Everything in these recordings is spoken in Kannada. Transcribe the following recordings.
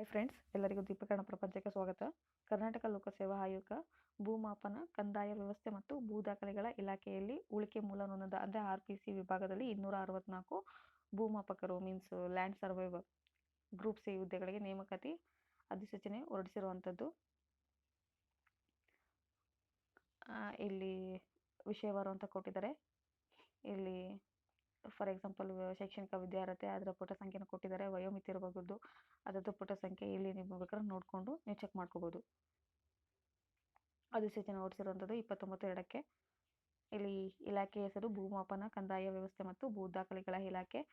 ಹಾಯ್ ಫ್ರೆಂಡ್ಸ್, ಎಲ್ಲರಿಗೂ ದೀಪಕರಣ ಪ್ರಪಂಚಕ್ಕೆ ಸ್ವಾಗತ. ಕರ್ನಾಟಕ ಲೋಕಸೇವಾ ಆಯೋಗ ಭೂಮಾಪನ, ಕಂದಾಯ ವ್ಯವಸ್ಥೆ ಮತ್ತು ಭೂ ದಾಖಲೆಗಳ ಇಲಾಖೆಯಲ್ಲಿ ಉಳಿಕೆ ಮೂಲ ನೊಂದ ಅಂದರೆ RPC ವಿಭಾಗದಲ್ಲಿ 264 ಭೂಮಾಪಕರು means land surveyor group C ಹುದ್ದೆಗಳಿಗೆ ನೇಮಕಾತಿ ಅಧಿಸೂಚನೆ ಹೊರಡಿಸಿರುವಂಥದ್ದು. ಇಲ್ಲಿ ವಿಷಯವಾರು ಅಂತ ಕೊಟ್ಟಿದ್ದಾರೆ. ಇಲ್ಲಿ ಫಾರ್ ಎಕ್ಸಾಂಪಲ್ ಶೈಕ್ಷಣಿಕ ವಿದ್ಯಾರ್ಹತೆ, ಅದರ ಪುಟ ಸಂಖ್ಯೆನ ಕೊಟ್ಟಿದ್ದಾರೆ. ವಯೋಮಿತಿ ಇರಬಹುದು, ಅದರದ್ದು ಪುಟ ಸಂಖ್ಯೆ ಇಲ್ಲಿ ನೀವು ಬೇಕಾದ್ರೆ ನೋಡಿಕೊಂಡು ನೀವು ಚೆಕ್ ಮಾಡ್ಕೋಬೋದು. ಅಧಿಸೂಚನೆ ಹೊರಡಿಸಿರುವಂಥದ್ದು 29/2ಕ್ಕೆ. ಇಲ್ಲಿ ಇಲಾಖೆ ಹೆಸರು ಭೂಮಾಪನ, ಕಂದಾಯ ವ್ಯವಸ್ಥೆ ಮತ್ತು ಭೂ ದಾಖಲೆಗಳ ಇಲಾಖೆ.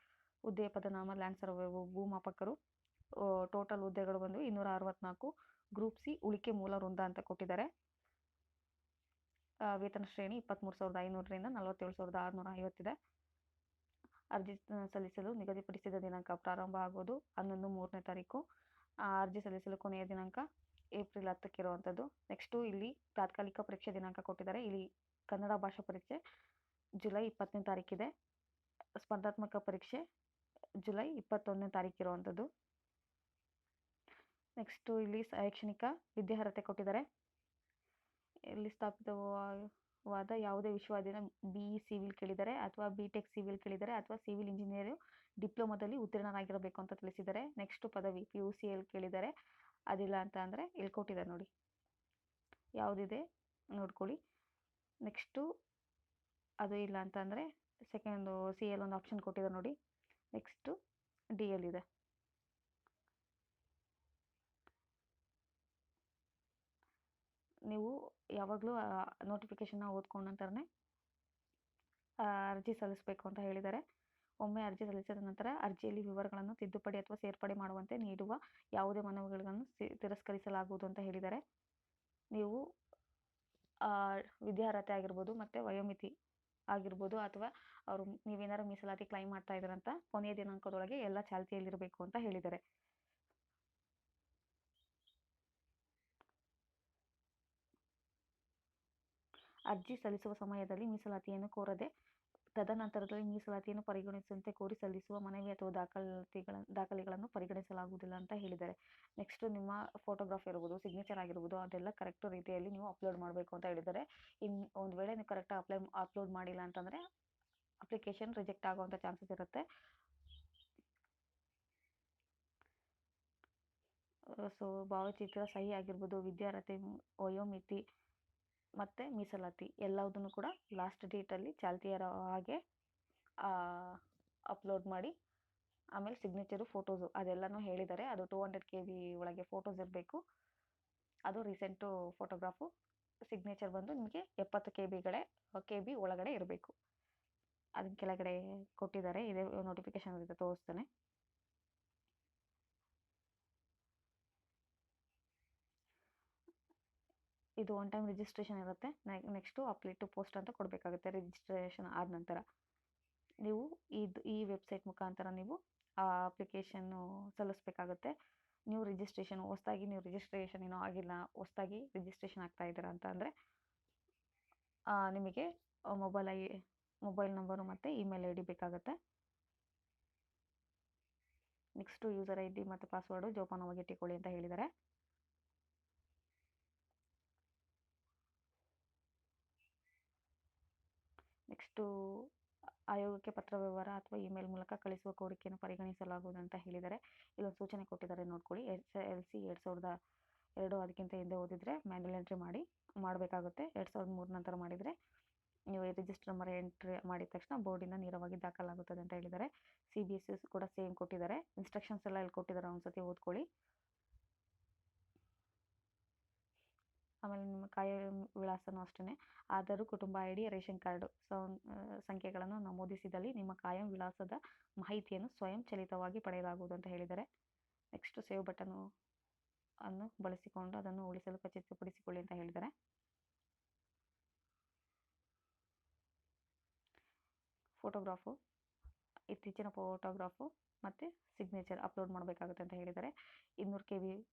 ಹುದ್ದೆಯ ಪದನಾಮ ಲ್ಯಾಂಡ್ ಸರ್ವೈವರ್ ಭೂಮಾಪಕರು. ಟೋಟಲ್ ಹುದ್ದೆಗಳು ಬಂದು 264. ಗ್ರೂಪ್ ಸಿ ಉಳಿಕೆ ಮೂಲ ವೃಂದ ಅಂತ ಕೊಟ್ಟಿದ್ದಾರೆ. ವೇತನ ಶ್ರೇಣಿ 23,500ರಿಂದ 47,650 ಇದೆ. ಅರ್ಜಿ ಸಲ್ಲಿಸಲು ನಿಗದಿಪಡಿಸಿದ ದಿನಾಂಕ ಪ್ರಾರಂಭ ಆಗೋದು 11/3ನೇ ತಾರೀಕು. ಅರ್ಜಿ ಸಲ್ಲಿಸಲು ಕೊನೆಯ ದಿನಾಂಕ ಏಪ್ರಿಲ್ 10ಕ್ಕೆ ಇರುವಂಥದ್ದು. ನೆಕ್ಸ್ಟು ಇಲ್ಲಿ ತಾತ್ಕಾಲಿಕ ಪರೀಕ್ಷೆ ದಿನಾಂಕ ಕೊಟ್ಟಿದ್ದಾರೆ. ಇಲ್ಲಿ ಕನ್ನಡ ಭಾಷಾ ಪರೀಕ್ಷೆ ಜುಲೈ 20ನೇ ತಾರೀಕಿದೆ. ಸ್ಪರ್ಧಾತ್ಮಕ ಪರೀಕ್ಷೆ ಜುಲೈ 21ನೇ ತಾರೀಕು ಇರುವಂಥದ್ದು. ನೆಕ್ಸ್ಟು ಇಲ್ಲಿ ಶೈಕ್ಷಣಿಕ ವಿದ್ಯಾರ್ಹತೆ ಕೊಟ್ಟಿದ್ದಾರೆ. ಇಲ್ಲಿ ಸ್ಥಾಪಿತವಾದ ಯಾವುದೇ ವಿಶ್ವವಿದ್ಯಾಲಯ BE ಸಿವಿಲ್ ಕೇಳಿದ್ದಾರೆ, ಅಥವಾ BTech ಸಿವಿಲ್ ಕೇಳಿದ್ದಾರೆ, ಅಥವಾ ಸಿವಿಲ್ ಇಂಜಿನಿಯರ್ ಡಿಪ್ಲೊಮಾದಲ್ಲಿ ಉತ್ತೀರ್ಣರಾಗಿರಬೇಕು ಅಂತ ತಿಳಿಸಿದ್ದಾರೆ. ನೆಕ್ಸ್ಟ್ ಪದವಿ PUCL ಕೇಳಿದ್ದಾರೆ. ಅದಿಲ್ಲ ಅಂತ ಅಂದರೆ ಇಲ್ಲಿ ಕೊಟ್ಟಿದ್ದಾರೆ ನೋಡಿ, ಯಾವುದಿದೆ ನೋಡ್ಕೊಳ್ಳಿ. ನೆಕ್ಸ್ಟು ಅದು ಇಲ್ಲ ಅಂತ ಅಂದರೆ ಸೆಕೆಂಡು CL ಒಂದು ಆಪ್ಷನ್ ಕೊಟ್ಟಿದ್ದಾರೆ ನೋಡಿ. ನೆಕ್ಸ್ಟು DL ಇದೆ. ನೀವು ಯಾವಾಗಲೂ ನೋಟಿಫಿಕೇಶನ್ನ ಓದ್ಕೊಂಡ ನಂತರನೇ ಅರ್ಜಿ ಸಲ್ಲಿಸಬೇಕು ಅಂತ ಹೇಳಿದ್ದಾರೆ. ಒಮ್ಮೆ ಅರ್ಜಿ ಸಲ್ಲಿಸಿದ ನಂತರ ಅರ್ಜಿಯಲ್ಲಿ ವಿವರಗಳನ್ನು ತಿದ್ದುಪಡಿ ಅಥವಾ ಸೇರ್ಪಡೆ ಮಾಡುವಂತೆ ನೀಡುವ ಯಾವುದೇ ಮನವಿಗಳನ್ನು ತಿರಸ್ಕರಿಸಲಾಗುವುದು ಅಂತ ಹೇಳಿದ್ದಾರೆ. ನೀವು ವಿದ್ಯಾರ್ಹತೆ ಆಗಿರ್ಬೋದು ಮತ್ತು ವಯೋಮಿತಿ ಆಗಿರ್ಬೋದು, ಅಥವಾ ಅವರು ನೀವೇನಾರು ಮೀಸಲಾತಿ ಕ್ಲೈಮ್ ಮಾಡ್ತಾ ಇದ್ದಾರಂತ ಕೊನೆಯ ದಿನಾಂಕದೊಳಗೆ ಎಲ್ಲ ಚಾಲ್ತಿಯಲ್ಲಿರಬೇಕು ಅಂತ ಹೇಳಿದ್ದಾರೆ. ಅರ್ಜಿ ಸಲ್ಲಿಸುವ ಸಮಯದಲ್ಲಿ ಮೀಸಲಾತಿಯನ್ನು ಕೋರದೆ ತದನಂತರದಲ್ಲಿ ಮೀಸಲಾತಿಯನ್ನು ಪರಿಗಣಿಸುವಂತೆ ಕೋರಿ ಸಲ್ಲಿಸುವ ಮನವಿ ಅಥವಾ ದಾಖಲೆಗಳನ್ನು ಪರಿಗಣಿಸಲಾಗುವುದಿಲ್ಲ ಅಂತ ಹೇಳಿದ್ದಾರೆ. ನೆಕ್ಸ್ಟ್ ನಿಮ್ಮ ಫೋಟೋಗ್ರಾಫ್ ಇರ್ಬೋದು, ಸಿಗ್ನೇಚರ್ ಆಗಿರ್ಬೋದು, ಅದೆಲ್ಲ ಕರೆಕ್ಟ್ ರೀತಿಯಲ್ಲಿ ನೀವು ಅಪ್ಲೋಡ್ ಮಾಡಬೇಕು ಅಂತ ಹೇಳಿದ್ದಾರೆ. ಒಂದು ವೇಳೆ ನೀವು ಕರೆಕ್ಟಾಗಿ ಅಪ್ಲೋಡ್ ಮಾಡಿಲ್ಲ ಅಂತಂದರೆ ಅಪ್ಲಿಕೇಶನ್ ರಿಜೆಕ್ಟ್ ಆಗುವಂಥ ಚಾನ್ಸಸ್ ಇರುತ್ತೆ. ಸೊ ಭಾವಚಿತ್ರ, ಸಹಿ ಆಗಿರ್ಬೋದು, ವಿದ್ಯಾರ್ಹತೆ, ವಯೋಮಿತಿ ಮತ್ತು ಮೀಸಲಾತಿ ಎಲ್ಲದನ್ನು ಕೂಡ ಲಾಸ್ಟ್ ಡೇಟಲ್ಲಿ ಚಾಲ್ತಿಯರ ಹಾಗೆ ಅಪ್ಲೋಡ್ ಮಾಡಿ. ಆಮೇಲೆ ಸಿಗ್ನೇಚರು, ಫೋಟೋಸು ಅದೆಲ್ಲನೂ ಹೇಳಿದ್ದಾರೆ. ಅದು 200 KB ಒಳಗೆ ಫೋಟೋಸ್ ಇರಬೇಕು. ಅದು ರೀಸೆಂಟು ಫೋಟೋಗ್ರಾಫು. ಸಿಗ್ನೇಚರ್ ಬಂದು ನಿಮಗೆ 70 KB ಒಳಗಡೆ ಇರಬೇಕು. ಅದನ್ನ ಕೆಳಗಡೆ ಕೊಟ್ಟಿದ್ದಾರೆ. ಇದೇ ನೋಟಿಫಿಕೇಶನ್ ಇದೆ, ತೋರಿಸ್ತೇನೆ. ಇದು ಒನ್ ಟೈಮ್ ರಿಜಿಸ್ಟ್ರೇಷನ್ ಇರುತ್ತೆ. ನೆಕ್ಸ್ಟು ಅಪ್ಲೈ ಟು ಪೋಸ್ಟ್ ಅಂತ ಕೊಡಬೇಕಾಗುತ್ತೆ. ರಿಜಿಸ್ಟ್ರೇಷನ್ ಆದ ನಂತರ ನೀವು ಈ ವೆಬ್ಸೈಟ್ ಮುಖಾಂತರ ನೀವು ಆ ಅಪ್ಲಿಕೇಶನ್ನು ಸಲ್ಲಿಸಬೇಕಾಗುತ್ತೆ. ನೀವು ಹೊಸದಾಗಿ ರಿಜಿಸ್ಟ್ರೇಷನ್ ಏನೋ ಆಗಿಲ್ಲ, ಹೊಸದಾಗಿ ರಿಜಿಸ್ಟ್ರೇಷನ್ ಆಗ್ತಾ ಇದ್ದೀರಾ ಅಂತ ಅಂದರೆ ನಿಮಗೆ ಮೊಬೈಲ್ ನಂಬರು ಮತ್ತು ಇಮೇಲ್ ID ಬೇಕಾಗುತ್ತೆ. ನೆಕ್ಸ್ಟು ಯೂಸರ್ ID ಮತ್ತು ಪಾಸ್ವರ್ಡು ಜೋಪಾನವಾಗಿ ಇಟ್ಟುಕೊಳ್ಳಿ ಅಂತ ಹೇಳಿದ್ದಾರೆ. ನೆಕ್ಸ್ಟು ಆಯೋಗಕ್ಕೆ ಪತ್ರ ವ್ಯವಹಾರ ಅಥವಾ ಇಮೇಲ್ ಮೂಲಕ ಕಳಿಸುವ ಕೋರಿಕೆಯನ್ನು ಪರಿಗಣಿಸಲಾಗುವುದು ಅಂತ ಹೇಳಿದ್ದಾರೆ. ಇಲ್ಲೊಂದು ಸೂಚನೆ ಕೊಟ್ಟಿದ್ದಾರೆ, ನೋಡ್ಕೊಳ್ಳಿ. SLC 2002 ಅದಕ್ಕಿಂತ ಹಿಂದೆ ಓದಿದರೆ ಮ್ಯಾನ್ಯಲ್ ಎಂಟ್ರಿ ಮಾಡಬೇಕಾಗುತ್ತೆ. 2003 ನಂತರ ಮಾಡಿದರೆ ನೀವು ರಿಜಿಸ್ಟರ್ ನಂಬರ್ ಎಂಟ್ರಿ ಮಾಡಿದ ತಕ್ಷಣ ಬೋರ್ಡಿಂದ ನೇರವಾಗಿ ದಾಖಲಾಗುತ್ತದೆ ಅಂತ ಹೇಳಿದ್ದಾರೆ. CBSE ಕೂಡ ಸೇಮ್ ಕೊಟ್ಟಿದ್ದಾರೆ. ಇನ್ಸ್ಟ್ರಕ್ಷನ್ಸ್ ಎಲ್ಲ ಇಲ್ಲಿ ಕೊಟ್ಟಿದ್ದಾರೆ, ಒಂದ್ಸತಿ ಓದ್ಕೊಳ್ಳಿ. ಆಮೇಲೆ ನಿಮ್ಮ ಕಾಯಂ ವಿಳಾಸನೂ ಅಷ್ಟೇ. ಆಧಾರ್, ಕುಟುಂಬ ID, ರೇಷನ್ ಕಾರ್ಡು ಸಂಖ್ಯೆಗಳನ್ನು ನಮೂದಿಸಿದಲ್ಲಿ ನಿಮ್ಮ ಕಾಯಂ ವಿಳಾಸದ ಮಾಹಿತಿಯನ್ನು ಸ್ವಯಂಚಾಲಿತವಾಗಿ ಪಡೆಯಲಾಗುವುದು ಅಂತ ಹೇಳಿದ್ದಾರೆ. ನೆಕ್ಸ್ಟ್ ಸೇವ್ ಬಟನ್ನು ಅನ್ನು ಬಳಸಿಕೊಂಡು ಅದನ್ನು ಉಳಿಸಲು ಖಚಿತಪಡಿಸಿಕೊಳ್ಳಿ ಅಂತ ಹೇಳಿದ್ದಾರೆ. ಫೋಟೋಗ್ರಾಫು, ಇತ್ತೀಚಿನ ಫೋಟೋಗ್ರಾಫು ಮತ್ತು ಸಿಗ್ನೇಚರ್ ಅಪ್ಲೋಡ್ ಮಾಡಬೇಕಾಗುತ್ತೆ ಅಂತ ಹೇಳಿದ್ದಾರೆ. 200 KB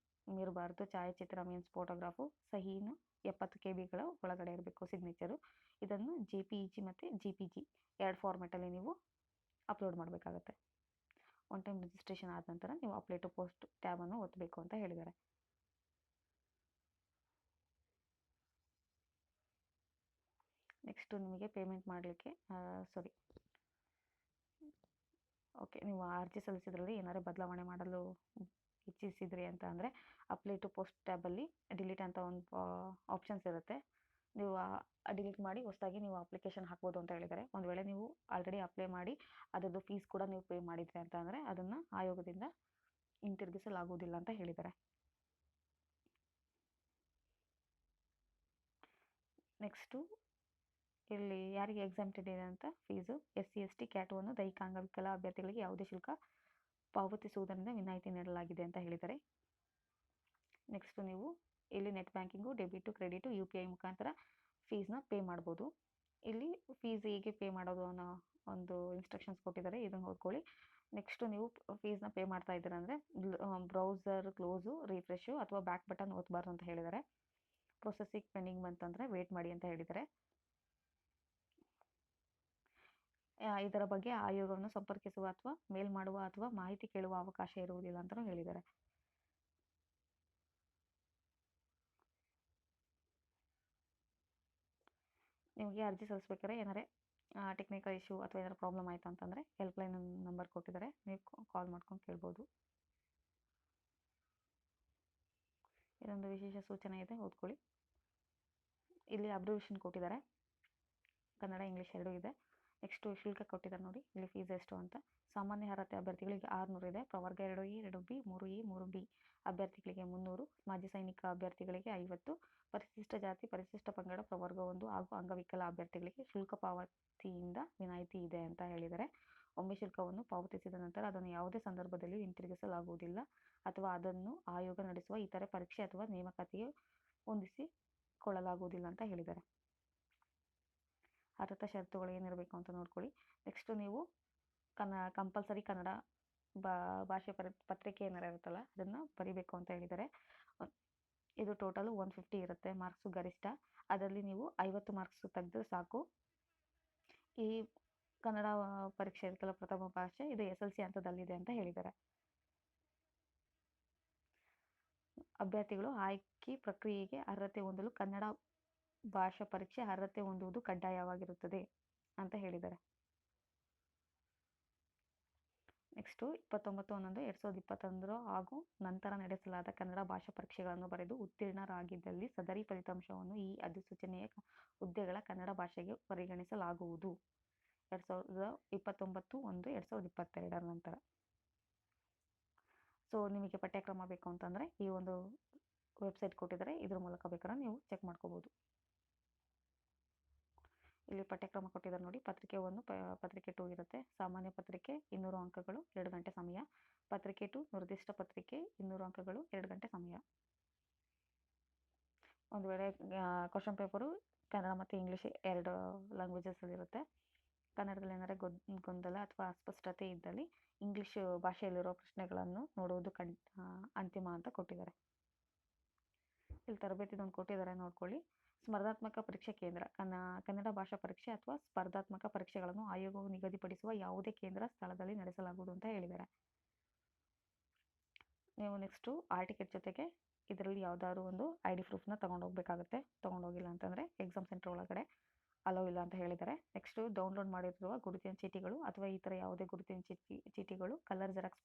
ಮೀರಬಾರ್ದು. ಛಾಯಾಚಿತ್ರ ಮೀನ್ಸ್ ಫೋಟೋಗ್ರಾಫು, ಸಹಿನು 70 KBಗಳ ಒಳಗಡೆ ಇರಬೇಕು. ಸಿಗ್ನೇಚರು ಇದನ್ನು JPEG ಮತ್ತು GPG 2 ಫಾರ್ಮೆಟಲ್ಲಿ ನೀವು ಅಪ್ಲೋಡ್ ಮಾಡಬೇಕಾಗತ್ತೆ. ಒನ್ ಟೈಮ್ ರಿಜಿಸ್ಟ್ರೇಷನ್ ಆದ ನಂತರ ನೀವು ಅಪ್ಲೈ ಟು ಪೋಸ್ಟ್ ಟ್ಯಾಬನ್ನು ಒತ್ತಬೇಕು ಅಂತ ಹೇಳಿದ್ದಾರೆ. ನೆಕ್ಸ್ಟು ನಿಮಗೆ ಪೇಮೆಂಟ್ ಮಾಡಲಿಕ್ಕೆ ಓಕೆ, ನೀವು ಅರ್ಜಿ ಸಲ್ಲಿಸಿದ್ರಲ್ಲಿ ಏನಾದ್ರು ಬದಲಾವಣೆ ಮಾಡಲು ಇಚ್ಛಿಸಿದ್ರಿ ಅಂತ ಅಂದರೆ ಅಪ್ಲೈ ಟು ಪೋಸ್ಟ್ ಟ್ಯಾಬಲ್ಲಿ ಡಿಲೀಟ್ ಅಂತ ಒಂದು ಆಪ್ಷನ್ಸ್ ಇರುತ್ತೆ. ನೀವು ಡಿಲೀಟ್ ಮಾಡಿ ಹೊಸದಾಗಿ ನೀವು ಅಪ್ಲಿಕೇಶನ್ ಹಾಕ್ಬೋದು ಅಂತ ಹೇಳಿದ್ದಾರೆ. ಒಂದು ವೇಳೆ ನೀವು ಆಲ್ರೆಡಿ ಅಪ್ಲೈ ಮಾಡಿ ಅದರದ್ದು ಫೀಸ್ ಕೂಡ ನೀವು ಪೇ ಮಾಡಿದ್ರಿ ಅಂತ ಅಂದರೆ ಅದನ್ನು ಆಯೋಗದಿಂದ ಹಿಂತಿರುಗಿಸಲಾಗುವುದಿಲ್ಲ ಅಂತ ಹೇಳಿದ್ದಾರೆ. ನೆಕ್ಸ್ಟು ಇಲ್ಲಿ ಯಾರಿಗೆ ಎಕ್ಸಾಮ್ಟೆಡ್ ಇದೆ ಅಂತ ಫೀಸು SC ST CAT 1 ದೈಹಿಕ ಅಂಗವಿಕಲ ಅಭ್ಯರ್ಥಿಗಳಿಗೆ ಯಾವುದೇ ಶುಲ್ಕ ಪಾವತಿಸುವುದರಿಂದ ವಿನಾಯಿತಿ ನೀಡಲಾಗಿದೆ ಅಂತ ಹೇಳಿದ್ದಾರೆ. ನೆಕ್ಸ್ಟು ನೀವು ಇಲ್ಲಿ net banking, debit, credit, UPI ಮುಖಾಂತರ ಫೀಸ್ನ ಪೇ ಮಾಡ್ಬೋದು. ಇಲ್ಲಿ ಫೀಸ್ ಹೇಗೆ ಪೇ ಮಾಡೋದು ಅನ್ನೋ ಒಂದು ಇನ್ಸ್ಟ್ರಕ್ಷನ್ಸ್ ಕೊಟ್ಟಿದ್ದಾರೆ, ಇದನ್ನು ಓದ್ಕೊಳ್ಳಿ. ನೆಕ್ಸ್ಟು ನೀವು ಫೀಸ್ನ ಪೇ ಮಾಡ್ತಾ ಇದ್ದೀರಾ ಅಂದರೆ ಬ್ರೌಸರ್ ಕ್ಲೋಸು, ರಿಫ್ರೆಶು ಅಥವಾ ಬ್ಯಾಕ್ ಬಟನ್ ಒತ್ತಬಾರ್ದು ಅಂತ ಹೇಳಿದ್ದಾರೆ. ಪ್ರೊಸೆಸಿಂಗ್ ಪೆಂಡಿಂಗ್ ಬಂತಂದರೆ ವೇಟ್ ಮಾಡಿ ಅಂತ ಹೇಳಿದ್ದಾರೆ. ಇದರ ಬಗ್ಗೆ ಆಯೋಗವನ್ನು ಸಂಪರ್ಕಿಸುವ ಅಥವಾ ಮೇಲ್ ಮಾಡುವ ಅಥವಾ ಮಾಹಿತಿ ಕೇಳುವ ಅವಕಾಶ ಇರುವುದಿಲ್ಲ ಅಂತಲೂ ಹೇಳಿದ್ದಾರೆ. ನಿಮಗೆ ಅರ್ಜಿ ಸಲ್ಲಿಸ್ಬೇಕಾದ್ರೆ ಏನಾರೇ ಟೆಕ್ನಿಕಲ್ ಇಶ್ಯೂ ಅಥವಾ ಏನಾರು ಪ್ರಾಬ್ಲಮ್ ಆಯಿತು ಅಂತಂದರೆ ಹೆಲ್ಪ್ಲೈನ್ ನಂಬರ್ ಕೊಟ್ಟಿದ್ದಾರೆ, ನೀವು ಕಾಲ್ ಮಾಡ್ಕೊಂಡು ಕೇಳ್ಬೋದು. ಇದೊಂದು ವಿಶೇಷ ಸೂಚನೆ ಇದೆ, ಓದ್ಕೊಳ್ಳಿ. ಇಲ್ಲಿ ಅಬ್ರಿವೇಷನ್ ಕೊಟ್ಟಿದ್ದಾರೆ, ಕನ್ನಡ ಇಂಗ್ಲೀಷ್ ಎರಡೂ ಇದೆ. ನೆಕ್ಸ್ಟು ಶುಲ್ಕ ಕೊಟ್ಟಿದ್ದಾರೆ ನೋಡಿ, ಇಲ್ಲಿ ಫೀಸ್ ಎಷ್ಟು ಅಂತ. ಸಾಮಾನ್ಯ ಅರ್ಹತೆ ಅಭ್ಯರ್ಥಿಗಳಿಗೆ 600 ಇದೆ. ಪ್ರವರ್ಗ 2A 2B 3A 3B ಅಭ್ಯರ್ಥಿಗಳಿಗೆ 300, ಮಾಜಿ ಸೈನಿಕ ಅಭ್ಯರ್ಥಿಗಳಿಗೆ 50, ಪರಿಶಿಷ್ಟ ಜಾತಿ ಪರಿಶಿಷ್ಟ ಪಂಗಡ ಪ್ರವರ್ಗ 1 ಹಾಗೂ ಅಂಗವಿಕಲ ಅಭ್ಯರ್ಥಿಗಳಿಗೆ ಶುಲ್ಕ ಪಾವತಿಯಿಂದ ವಿನಾಯಿತಿ ಇದೆ ಅಂತ ಹೇಳಿದ್ದಾರೆ. ಒಮ್ಮೆ ಶುಲ್ಕವನ್ನು ಪಾವತಿಸಿದ ನಂತರ ಅದನ್ನು ಯಾವುದೇ ಸಂದರ್ಭದಲ್ಲಿ ಹಿಂತಿರುಗಿಸಲಾಗುವುದಿಲ್ಲ ಅಥವಾ ಅದನ್ನು ಆಯೋಗ ನಡೆಸುವ ಇತರೆ ಪರೀಕ್ಷೆ ಅಥವಾ ನೇಮಕಾತಿಗೆ ಹೊಂದಿಸಿಕೊಳ್ಳಲಾಗುವುದಿಲ್ಲ ಅಂತ ಹೇಳಿದ್ದಾರೆ. ಅರ್ಹತಾ ಷರತ್ತುಗಳು ಏನಿರಬೇಕು ಅಂತ ನೋಡ್ಕೊಳ್ಳಿ. ನೆಕ್ಸ್ಟು ನೀವು ಕಂಪಲ್ಸರಿ ಕನ್ನಡ ಭಾಷೆ ಪತ್ರಿಕೆ ಏನಾರು ಇರುತ್ತಲ್ಲ ಅದನ್ನು ಬರಿಬೇಕು ಅಂತ ಹೇಳಿದ್ದಾರೆ. ಇದು ಟೋಟಲು 150 ಇರುತ್ತೆ ಮಾರ್ಕ್ಸು ಗರಿಷ್ಠ. ಅದರಲ್ಲಿ ನೀವು 50 ಮಾರ್ಕ್ಸ್ ತೆಗೆದ್ರೆ ಸಾಕು. ಈ ಕನ್ನಡ ಪರೀಕ್ಷೆ ಇರುತ್ತಲ್ಲ ಪ್ರಥಮ ಭಾಷೆ, ಇದು SLC ಹಂತದಲ್ಲಿದೆ ಅಂತ ಹೇಳಿದ್ದಾರೆ. ಅಭ್ಯರ್ಥಿಗಳು ಆಯ್ಕೆ ಪ್ರಕ್ರಿಯೆಗೆ ಅರ್ಹತೆ ಹೊಂದಲು ಕನ್ನಡ ಭಾಷಾ ಪರೀಕ್ಷೆ ಅರ್ಹತೆ ಹೊಂದುವುದು ಕಡ್ಡಾಯವಾಗಿರುತ್ತದೆ ಅಂತ ಹೇಳಿದ್ದಾರೆ. ನೆಕ್ಸ್ಟು 29/11/2021 ಹಾಗೂ ನಂತರ ನಡೆಸಲಾದ ಕನ್ನಡ ಭಾಷಾ ಪರೀಕ್ಷೆಗಳನ್ನು ಬರೆದು ಉತ್ತೀರ್ಣರಾಗಿದ್ದಲ್ಲಿ ಸದರಿ ಫಲಿತಾಂಶವನ್ನು ಈ ಅಧಿಸೂಚನೆಯ ಹುದ್ದೆಗಳ ಕನ್ನಡ ಭಾಷೆಗೆ ಪರಿಗಣಿಸಲಾಗುವುದು 29/1/2022 ನಂತರ. ಸೊ ನಿಮಗೆ ಪಠ್ಯಕ್ರಮ ಬೇಕು ಅಂತಂದರೆ ಈ ಒಂದು ವೆಬ್ಸೈಟ್ ಕೊಟ್ಟಿದ್ದಾರೆ, ಇದ್ರ ಮೂಲಕ ಬೇಕಾದ್ರೆ ನೀವು ಚೆಕ್ ಮಾಡ್ಕೋಬೋದು. ಇಲ್ಲಿ ಪಠ್ಯಕ್ರಮ ಕೊಟ್ಟಿದ್ದಾರೆ ನೋಡಿ. ಪತ್ರಿಕೆ 1 ಪತ್ರಿಕೆ 2 ಇರುತ್ತೆ. ಸಾಮಾನ್ಯ ಪತ್ರಿಕೆ 200 ಅಂಕಗಳು 2 ಗಂಟೆ ಸಮಯ. ಪತ್ರಿಕೆ 2 ನಿರ್ದಿಷ್ಟ ಪತ್ರಿಕೆ 200 ಅಂಕಗಳು 2 ಗಂಟೆ ಸಮಯ. ಒಂದು ವೇಳೆ ಕ್ವಶನ್ ಪೇಪರು ಕನ್ನಡ ಮತ್ತು ಇಂಗ್ಲೀಷ್ 2 ಲ್ಯಾಂಗ್ವೇಜಸಲ್ಲಿರುತ್ತೆ. ಕನ್ನಡದಲ್ಲಿ ಏನಾದರೂ ಗೊಂದಲ ಅಥವಾ ಅಸ್ಪಷ್ಟತೆ ಇದ್ದಲ್ಲಿ ಇಂಗ್ಲೀಷ್ ಭಾಷೆಯಲ್ಲಿರೋ ಪ್ರಶ್ನೆಗಳನ್ನು ನೋಡುವುದು ಅಂತಿಮ ಅಂತ ಕೊಟ್ಟಿದ್ದಾರೆ. ಇಲ್ಲಿ ತರಬೇತಿದೊಂದು ಕೊಟ್ಟಿದ್ದಾರೆ, ನೋಡ್ಕೊಳ್ಳಿ. ಸ್ಪರ್ಧಾತ್ಮಕ ಪರೀಕ್ಷಾ ಕೇಂದ್ರ ಕನ್ನಡ ಭಾಷಾ ಪರೀಕ್ಷೆ ಅಥವಾ ಸ್ಪರ್ಧಾತ್ಮಕ ಪರೀಕ್ಷೆಗಳನ್ನು ಆಯೋಗವು ನಿಗದಿಪಡಿಸುವ ಯಾವುದೇ ಕೇಂದ್ರ ಸ್ಥಳದಲ್ಲಿ ನಡೆಸಲಾಗುವುದು ಅಂತ ಹೇಳಿದ್ದಾರೆ. ನೀವು ನೆಕ್ಸ್ಟು ಆಲ್ ಟಿಕೆಟ್ ಜೊತೆಗೆ ಇದರಲ್ಲಿ ಯಾವುದಾದ್ರು ಒಂದು ID ಪ್ರೂಫ್ನ ತೊಗೊಂಡೋಗ್ಬೇಕಾಗುತ್ತೆ. ತೊಗೊಂಡೋಗಿಲ್ಲ ಅಂತಂದರೆ ಎಕ್ಸಾಮ್ ಸೆಂಟರ್ ಒಳಗಡೆ ಅಲೋ ಇಲ್ಲ ಅಂತ ಹೇಳಿದ್ದಾರೆ. ನೆಕ್ಸ್ಟು ಡೌನ್ಲೋಡ್ ಮಾಡಿರುವ ಗುರುತಿನ ಚೀಟಿಗಳು ಅಥವಾ ಈ ಥರ ಯಾವುದೇ ಗುರುತಿನ ಚೀಟಿಗಳು ಕಲರ್ ಜೆರಾಕ್ಸ್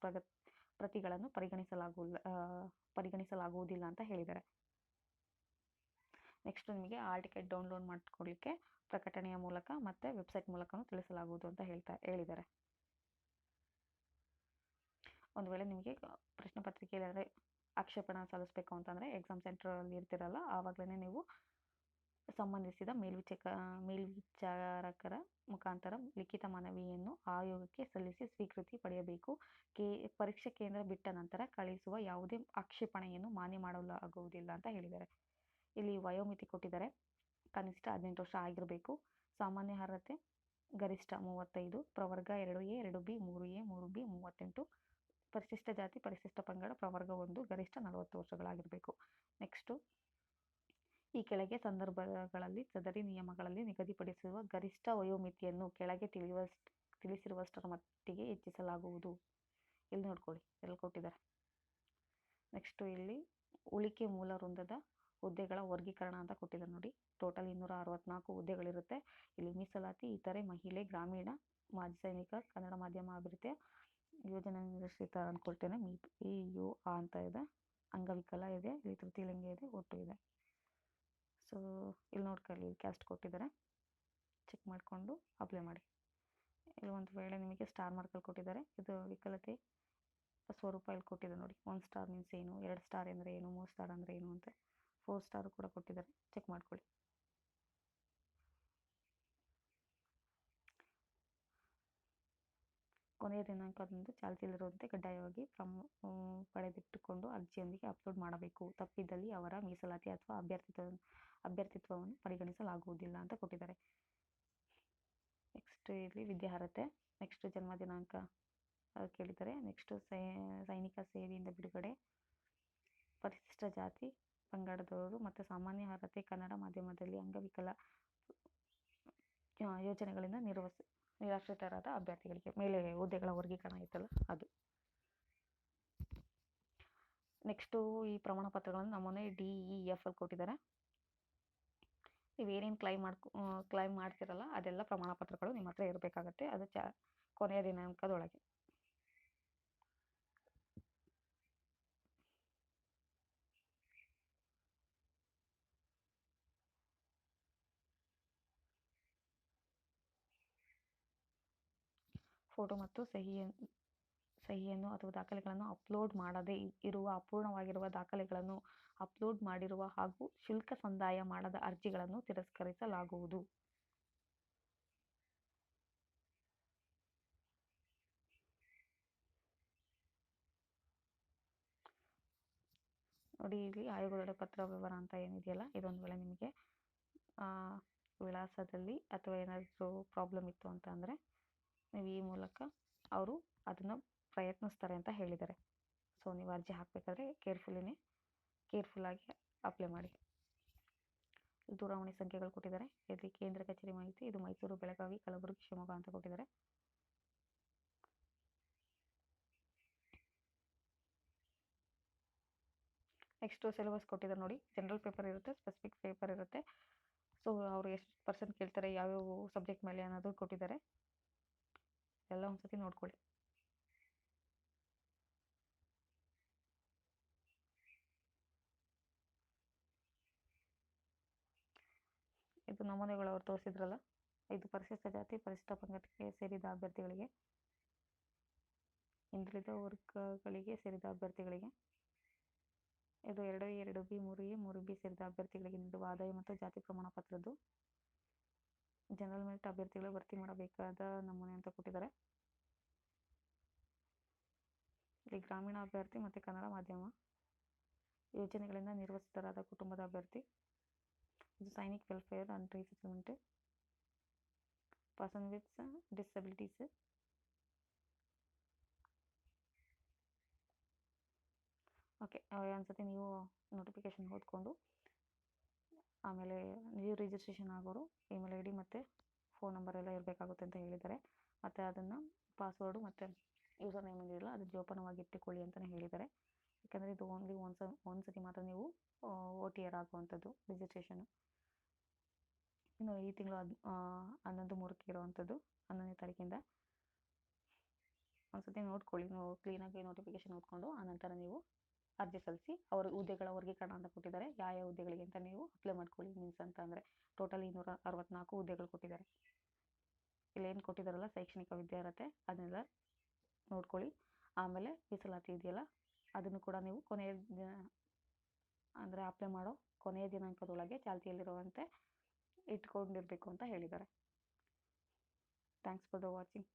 ಪ್ರತಿಗಳನ್ನು ಪರಿಗಣಿಸಲಾಗುವುದಿಲ್ಲ ಅಂತ ಹೇಳಿದ್ದಾರೆ. ನೆಕ್ಸ್ಟ್ ನಿಮಗೆ ಆಲ್ ಟಿಕೆಟ್ ಡೌನ್ಲೋಡ್ ಮಾಡ್ಕೊಳ್ಳಿಕ್ಕೆ ಪ್ರಕಟಣೆಯ ಮೂಲಕ ಮತ್ತು ವೆಬ್ಸೈಟ್ ಮೂಲಕನೂ ತಿಳಿಸಲಾಗುವುದು ಅಂತ ಹೇಳಿದ್ದಾರೆ. ಒಂದು ವೇಳೆ ನಿಮಗೆ ಪ್ರಶ್ನೆ ಪತ್ರಿಕೆಯಲ್ಲಿ ಆಕ್ಷೇಪಣೆ ಸಲ್ಲಿಸಬೇಕು ಅಂತಂದರೆ ಎಕ್ಸಾಮ್ ಸೆಂಟ್ರಲ್ಲಿ ಇರ್ತಿರಲ್ಲ, ಆವಾಗಲೇ ನೀವು ಸಂಬಂಧಿಸಿದ ಮೇಲ್ವಿಚಾರಕರ ಮುಖಾಂತರ ಲಿಖಿತ ಮನವಿಯನ್ನು ಆಯೋಗಕ್ಕೆ ಸಲ್ಲಿಸಿ ಸ್ವೀಕೃತಿ ಪಡೆಯಬೇಕು. ಪರೀಕ್ಷಾ ಕೇಂದ್ರ ಬಿಟ್ಟ ನಂತರ ಕಳುಹಿಸುವ ಯಾವುದೇ ಆಕ್ಷೇಪಣೆಯನ್ನು ಮಾನ್ಯ ಮಾಡಲಾಗುವುದಿಲ್ಲ ಅಂತ ಹೇಳಿದ್ದಾರೆ. ಇಲ್ಲಿ ವಯೋಮಿತಿ ಕೊಟ್ಟಿದ್ದಾರೆ, ಕನಿಷ್ಠ 18 ವರ್ಷ ಆಗಿರಬೇಕು. ಸಾಮಾನ್ಯ ಅರ್ಹತೆ ಗರಿಷ್ಠ 35, ಪ್ರವರ್ಗ 2A 2B 3A 3B 38, ಪರಿಶಿಷ್ಟ ಜಾತಿ ಪರಿಶಿಷ್ಟ ಪಂಗಡ ಪ್ರವರ್ಗ 1 ಗರಿಷ್ಠ 40 ವರ್ಷಗಳಾಗಿರಬೇಕು. ನೆಕ್ಸ್ಟು ಈ ಕೆಳಗೆ ಸಂದರ್ಭಗಳಲ್ಲಿ ಸದರಿ ನಿಯಮಗಳಲ್ಲಿ ನಿಗದಿಪಡಿಸಿರುವ ಗರಿಷ್ಠ ವಯೋಮಿತಿಯನ್ನು ಕೆಳಗೆ ತಿಳಿಸಿರುವಷ್ಟರ ಮಟ್ಟಿಗೆ ಹೆಚ್ಚಿಸಲಾಗುವುದು. ಇಲ್ಲಿ ನೋಡ್ಕೊಳ್ಳಿ ಎಲ್ಲಿ ಕೊಟ್ಟಿದ್ದಾರೆ. ನೆಕ್ಸ್ಟು ಇಲ್ಲಿ ಉಳಿಕೆ ಮೂಲ ವೃಂದದ ಹುದ್ದೆಗಳ ವರ್ಗೀಕರಣ ಅಂತ ಕೊಟ್ಟಿದ್ದಾರೆ ನೋಡಿ. ಟೋಟಲ್ 264 ಹುದ್ದೆಗಳಿರುತ್ತೆ. ಇಲ್ಲಿ ಮೀಸಲಾತಿ, ಇತರೆ, ಮಹಿಳೆ, ಗ್ರಾಮೀಣ, ಮಾಜಿ ಸೈನಿಕ, ಕನ್ನಡ ಮಾಧ್ಯಮ ಅಭಿವೃದ್ಧಿ ಯೋಜನೆ ನಿರೀಕ್ಷಿತ ಅಂದ್ಕೊಳ್ತೇನೆ. MIPU ಅಂತ ಇದೆ, ಅಂಗವಿಕಲ ಇದೆ, ಇಲ್ಲಿ ತೃತೀಯ ಲಿಂಗ ಇದೆ, ಒಟ್ಟು ಇದೆ. ಸೊ ಇಲ್ಲಿ ನೋಡ್ಕೊಳ್ಳಿ, ಕ್ಯಾಸ್ಟ್ ಕೊಟ್ಟಿದ್ದಾರೆ, ಚೆಕ್ ಮಾಡಿಕೊಂಡು ಅಪ್ಲೈ ಮಾಡಿ. ಇಲ್ಲಿ ಒಂದು ವೇಳೆ ನಿಮಗೆ ಸ್ಟಾರ್ ಮಾರ್ಕಲ್ಲಿ ಕೊಟ್ಟಿದ್ದಾರೆ, ಇದು ವಿಕಲತೆ ಸ್ವರೂಪ ಇಲ್ಲಿ ಕೊಟ್ಟಿದೆ ನೋಡಿ. 1 ಸ್ಟಾರ್ ಮೀನ್ಸ್ ಏನು, 2 ಸ್ಟಾರ್ ಅಂದರೆ ಏನು, 3 ಸ್ಟಾರ್ ಅಂದರೆ ಏನು ಅಂತ, 4 ಸ್ಟಾರ್ ಕೂಡ ಕೊಟ್ಟಿದ್ದಾರೆ, ಚೆಕ್ ಮಾಡ್ಕೊಳ್ಳಿ. ಕೊನೆಯ ದಿನಾಂಕದಂದು ಚಾಲ್ತಿಯಲ್ಲಿರುವಂತೆ ಕಡ್ಡಾಯವಾಗಿ ಪಡೆದಿಟ್ಟುಕೊಂಡು ಅರ್ಜಿಯೊಂದಿಗೆ ಅಪ್ಲೋಡ್ ಮಾಡಬೇಕು. ತಪ್ಪಿದ್ದಲ್ಲಿ ಅವರ ಮೀಸಲಾತಿ ಅಥವಾ ಅಭ್ಯರ್ಥಿತ್ವವನ್ನು ಪರಿಗಣಿಸಲಾಗುವುದಿಲ್ಲ ಅಂತ ಕೊಟ್ಟಿದ್ದಾರೆ. ನೆಕ್ಸ್ಟ್ ಇಲ್ಲಿ ವಿದ್ಯಾರ್ಹತೆ, ನೆಕ್ಸ್ಟ್ ಜನ್ಮ ದಿನಾಂಕ ಕೇಳಿದ್ದಾರೆ. ನೆಕ್ಸ್ಟ್ ಸೈನಿಕ ಸೇವೆಯಿಂದ ಬಿಡುಗಡೆ, ಪರಿಶಿಷ್ಟ ಜಾತಿ ಪಂಗಡದವರು ಮತ್ತು ಸಾಮಾನ್ಯ ಅರ್ಹತೆ, ಕನ್ನಡ ಮಾಧ್ಯಮದಲ್ಲಿ, ಅಂಗವಿಕಲ ಯೋಜನೆಗಳಿಂದ ನಿರಾಶ್ರಿತರಾದ ಅಭ್ಯರ್ಥಿಗಳಿಗೆ. ಮೇಲೆ ಹುದ್ದೆಗಳ ವರ್ಗೀಕರಣ ಇತ್ತಲ್ಲ ಅದು. ನೆಕ್ಸ್ಟು ಈ ಪ್ರಮಾಣ ಪತ್ರಗಳನ್ನು ನಮ್ಮನೆ DEF ಅಲ್ಲಿ ಕೊಟ್ಟಿದ್ದಾರೆ. ನೀವೇನೇನು ಕ್ಲೈಮ್ ಮಾಡ್ತಿರಲ್ಲ ಅದೆಲ್ಲ ಪ್ರಮಾಣ ಪತ್ರಗಳು ನಿಮ್ಮ ಹತ್ರ ಇರಬೇಕಾಗತ್ತೆ. ಅದು ಕೊನೆಯ ದಿನಾಂಕದೊಳಗೆ. ಫೋಟೋ ಮತ್ತು ಸಹಿಯನ್ನು ಅಥವಾ ದಾಖಲೆಗಳನ್ನು ಅಪ್ಲೋಡ್ ಮಾಡದೇ ಇರುವ ಅಪೂರ್ಣವಾಗಿರುವ ದಾಖಲೆಗಳನ್ನು ಅಪ್ಲೋಡ್ ಮಾಡಿರುವ ಹಾಗೂ ಶುಲ್ಕ ಸಂದಾಯ ಮಾಡದ ಅರ್ಜಿಗಳನ್ನು ತಿರಸ್ಕರಿಸಲಾಗುವುದು. ನೋಡಿ, ಇಲ್ಲಿ ಆಯೋಗದ ಪತ್ರ ವಿವರ ಅಂತ ಏನಿದೆಯಲ್ಲ, ಇದೊಂದು ವೇಳೆ ನಿಮಗೆ ವಿಳಾಸದಲ್ಲಿ ಅಥವಾ ಏನಾದರೂ ಪ್ರಾಬ್ಲಮ್ ಇತ್ತು ಅಂತ ಅಂದರೆ ನೀವು ಈ ಮೂಲಕ ಅವರು ಅದನ್ನು ಪ್ರಯತ್ನಿಸ್ತಾರೆ ಅಂತ ಹೇಳಿದ್ದಾರೆ. ಸೊ ನೀವು ಅರ್ಜಿ ಹಾಕಬೇಕಾದ್ರೆ ಕೇರ್ಫುಲ್ಲಾಗಿ ಅಪ್ಲೈ ಮಾಡಿ. ದೂರವಾಣಿ ಸಂಖ್ಯೆಗಳು ಕೊಟ್ಟಿದ್ದಾರೆ. ಇಲ್ಲಿ ಕೇಂದ್ರ ಕಚೇರಿ ಮಾಹಿತಿ, ಇದು ಮೈಸೂರು, ಬೆಳಗಾವಿ, ಕಲಬುರಗಿ, ಶಿವಮೊಗ್ಗ ಅಂತ ಕೊಟ್ಟಿದ್ದಾರೆ. ನೆಕ್ಸ್ಟು ಸಿಲೆಬಸ್ ಕೊಟ್ಟಿದ್ದಾರೆ ನೋಡಿ. ಜನರಲ್ ಪೇಪರ್ ಇರುತ್ತೆ, ಸ್ಪೆಸಿಫಿಕ್ ಪೇಪರ್ ಇರುತ್ತೆ. ಸೊ ಅವರು ಎಷ್ಟು % ಕೇಳ್ತಾರೆ, ಯಾವ್ಯಾವ ಸಬ್ಜೆಕ್ಟ್ ಮೇಲೆ ಅನ್ನೋದು ಕೊಟ್ಟಿದ್ದಾರೆ. ಎಲ್ಲ ಒಂದ್ಸತಿ ನೋಡ್ಕೊಳ್ಳಿ. ಇದು ನಮೂನೆಗಳು ಅವ್ರು ತೋರಿಸಿದ್ರಲ್ಲ, ಇದು ಪರಿಶಿಷ್ಟ ಜಾತಿ, ಪರಿಶಿಷ್ಟ ಪಂಗಡಕ್ಕೆ ಸೇರಿದ ಅಭ್ಯರ್ಥಿಗಳಿಗೆ, ಹಿಂದುಳಿದ ವರ್ಗಗಳಿಗೆ ಸೇರಿದ ಅಭ್ಯರ್ಥಿಗಳಿಗೆ, ಇದು 2A, 2B, 3A, 3B ಸೇರಿದ ಅಭ್ಯರ್ಥಿಗಳಿಗೆ ನೀಡುವ ಆದಾಯ ಮತ್ತು ಜಾತಿ ಪ್ರಮಾಣ ಪತ್ರದ್ದು ಜನರಲ್ ಮೆರಿಟ್ ಅಭ್ಯರ್ಥಿಗಳು ಭರ್ತಿ ಮಾಡಬೇಕಾದ ನಮೂನೆ ಅಂತ ಕೊಟ್ಟಿದ್ದಾರೆ. ಇಲ್ಲಿ ಗ್ರಾಮೀಣ ಅಭ್ಯರ್ಥಿ ಮತ್ತು ಕನ್ನಡ ಮಾಧ್ಯಮ ಯೋಜನೆಗಳಿಂದ ನಿರ್ವಸಿತರಾದ ಕುಟುಂಬದ ಅಭ್ಯರ್ಥಿ, ಇದು Sainik welfare and resettlement, person with disabilities, okay. ಒಂದ್ಸತಿ ನೀವು ನೋಟಿಫಿಕೇಶನ್ ಓದ್ಕೊಂಡು ಆಮೇಲೆ ನೀವು ರಿಜಿಸ್ಟ್ರೇಷನ್ ಆಗೋರು ಇಮೇಲ್ ID ಮತ್ತು ಫೋನ್ ನಂಬರ್ ಎಲ್ಲ ಇರಬೇಕಾಗುತ್ತೆ ಅಂತ ಹೇಳಿದ್ದಾರೆ. ಮತ್ತು ಅದನ್ನು ಪಾಸ್ವರ್ಡು ಮತ್ತು ಯೂಸರ್ ನೇಮ್ ಏನಿಲ್ಲ ಅದು ಜೋಪಾನವಾಗಿ ಇಟ್ಟುಕೊಳ್ಳಿ ಅಂತಲೇ ಹೇಳಿದ್ದಾರೆ. ಯಾಕಂದರೆ ಇದು ಓನ್ಲಿ ಒಂದ್ಸತಿ ಮಾತ್ರ ನೀವು OTR ಆಗುವಂಥದ್ದು ರಿಜಿಸ್ಟ್ರೇಷನು. ಇನ್ನು ಈ ತಿಂಗಳು 11/3 ಇರುವಂಥದ್ದು, 11ನೇ ತಾರೀಕಿಂದ. ಒಂದ್ಸತಿ ನೋಡ್ಕೊಳ್ಳಿ, ಕ್ಲೀನಾಗಿ ನೋಟಿಫಿಕೇಶನ್ ಓದ್ಕೊಂಡು ಆನಂತರ ನೀವು ಅರ್ಜಿ ಸಲ್ಲಿಸಿ. ಅವರು ಹುದ್ದೆಗಳ ವರ್ಗೀಕರಣ ಅಂತ ಕೊಟ್ಟಿದ್ದಾರೆ, ಯಾವ ಹುದ್ದೆಗಳಿಗೆ ಅಂತ ನೀವು ಅಪ್ಲೈ ಮಾಡ್ಕೊಳ್ಳಿ. ಮೀನ್ಸ್ ಅಂತ ಅಂದರೆ ಟೋಟಲ್ 264 ಹುದ್ದೆಗಳು ಕೊಟ್ಟಿದ್ದಾರೆ. ಇಲ್ಲೇನು ಕೊಟ್ಟಿದ್ದಾರಲ್ಲ ಶೈಕ್ಷಣಿಕ ವಿದ್ಯಾರ್ಹತೆ ಅದನ್ನೆಲ್ಲ ನೋಡ್ಕೊಳ್ಳಿ. ಆಮೇಲೆ ಮೀಸಲಾತಿ ಇದೆಯಲ್ಲ ಅದನ್ನು ಕೂಡ ನೀವು ಅಂದರೆ ಅಪ್ಲೈ ಮಾಡೋ ಕೊನೆಯ ದಿನಾಂಕದೊಳಗೆ ಚಾಲ್ತಿಯಲ್ಲಿರುವಂತೆ ಇಟ್ಕೊಂಡಿರಬೇಕು ಅಂತ ಹೇಳಿದ್ದಾರೆ. Thanks for the watching.